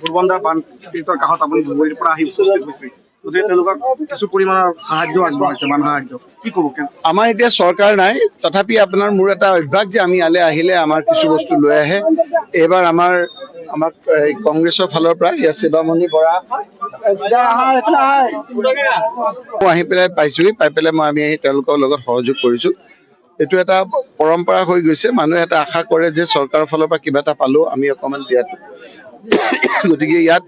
দুৰ্বন্ধা বানপীড়িতৰ কাষত আপুনি ধুবুৰীৰ পৰা আহি উপস্থিত হৈছে, গতিকে তেওঁলোকক কিছু পৰিমাণৰ সাহায্য আগবঢ়াইছে, বান সাহায্য, কি ক'ব? আমাৰ এতিয়া চৰকাৰ নাই, তথাপি আপোনাৰ মোৰ এটা অভ্যাস যে আমি ইয়ালৈ আহিলে আমাৰ কিছু বস্তু লৈ আহে। এইবাৰ আমাক কংগ্ৰেছৰ ফালৰ পৰা ইয়াত শিৱামণি বৰা আহি পেলাই পাইছোহি, পাই পেলাই আমি আহি তেওঁলোকৰ লগত সহযোগ কৰিছোঁ। এইটো এটা পৰম্পৰা হৈ গৈছে, মানুহে এটা আশা কৰে যে চৰকাৰৰ ফালৰ পৰা কিবা এটা পালো আমি অকণমান দিয়াটো। গতিকে ইয়াত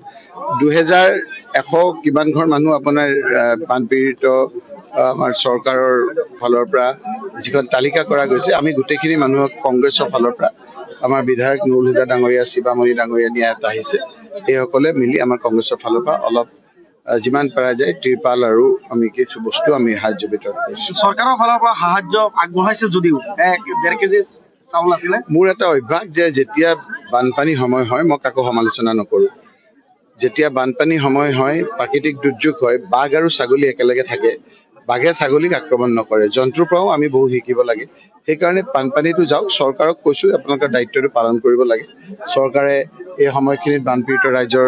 2100 কিমান ঘৰ মানুহ আপোনাৰ বানপীড়িত আমাৰ চৰকাৰৰ ফালৰ পৰা যিখন তালিকা কৰা গৈছে, আমি গোটেইখিনি মানুহক কংগ্ৰেছৰ ফালৰ পৰা আমাৰ বিধায়ক নুৰুল হুদা ডাঙৰীয়া, শিৱামণি ডাঙৰীয়া ইয়াত আহিছে। এইসকলে মিলি আমাৰ কংগ্ৰেছৰ ফালৰ পৰা অলপ যিমান পৰা যায় ত্ৰিপাল আৰু আমি কিছু বস্তু আমি সাহায্য বিতৰণ কৰিছোঁ। চৰকাৰৰ ফালৰ পৰা সাহায্য আগবঢ়াইছে যদিও 1.5 কেজি চাউল আছিলে। মোৰ এটা অভ্যাস যে যেতিয়া বানপানী সময় হয় মই কাকো সমালোচনা নকৰোঁ। যেতিয়া বানপানী সময় হয়, প্ৰাকৃতিক দুৰ্যোগ হয়, বাঘ আৰু ছাগলী একেলগে থাকে, বাঘে ছাগলীক আক্ৰমণ নকৰে। জন্তুৰ পৰাও আমি বহু শিকিব লাগে। সেইকাৰণে বানপানীটো যাওক, চৰকাৰক কৈছোঁ আপোনালোকৰ দায়িত্বটো পালন কৰিব লাগে। চৰকাৰে এই সময়খিনিত বানপীড়িত ৰাইজৰ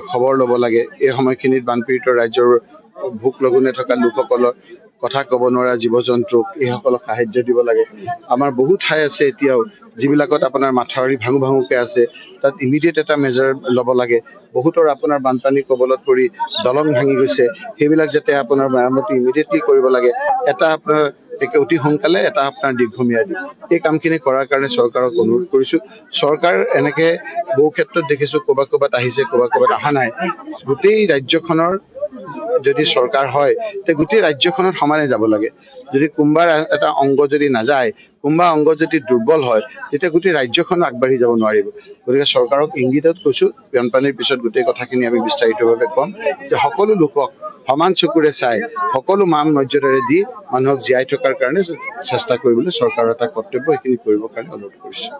খবৰ ল'ব লাগে। এই সময়খিনিত বানপীড়িত ৰাইজৰ ভোক লঘোণে থকা লোকসকলৰ, কথা ক'ব নোৱাৰা জীৱ জন্তুক এইসকলক সাহায্য দিব লাগে। আমাৰ বহুত ঠাই আছে এতিয়াও যিবিলাকত আপোনাৰ মাথাউৰি ভাঙো ভাঙোকে আছে, তাত ইমিডিয়েট এটা মেজাৰ ল'ব লাগে। বহুতৰ আপোনাৰ বানপানীৰ কবলত পৰি দলং ভাঙি গৈছে, সেইবিলাক যাতে আপোনাৰ মেৰামতি ইমিডিয়েটলি কৰিব লাগে। এটা আপোনাৰ অতি সোনকালে, এটা আপোনাৰ দীৰ্ঘম্যাদী। এই কামখিনি কৰাৰ কাৰণে চৰকাৰক অনুৰোধ কৰিছোঁ। চৰকাৰ এনেকে বহু ক্ষেত্ৰত দেখিছোঁ ক'ৰবাত আহিছে, ক'ৰবাত অহা নাই। গোটেই ৰাজ্যখনৰ যদি চৰকাৰ হয়, তে গোটেই ৰাজ্যখনত সমানে যাব লাগে। যদি কোনোবাৰ এটা অংগ যদি নাযায়, কোনোবা অংগ যদি দুৰ্বল হয়, তেতিয়া গোটেই ৰাজ্যখন আগবাঢ়ি যাব নোৱাৰিব। গতিকে চৰকাৰক ইংগিতত কৈছোঁ, বানপানীৰ পিছত গোটেই কথাখিনি আমি বিস্তাৰিতভাৱে ক'ম যে সকলো লোকক সমান চকুৰে চাই, সকলো মান মৰ্যাদাৰে দি মানুহক জীয়াই থকাৰ কাৰণে চেষ্টা কৰিবলৈ চৰকাৰৰ এটা কৰ্তব্য, এইখিনি কৰিবৰ কাৰণে অনুৰোধ কৰিছোঁ।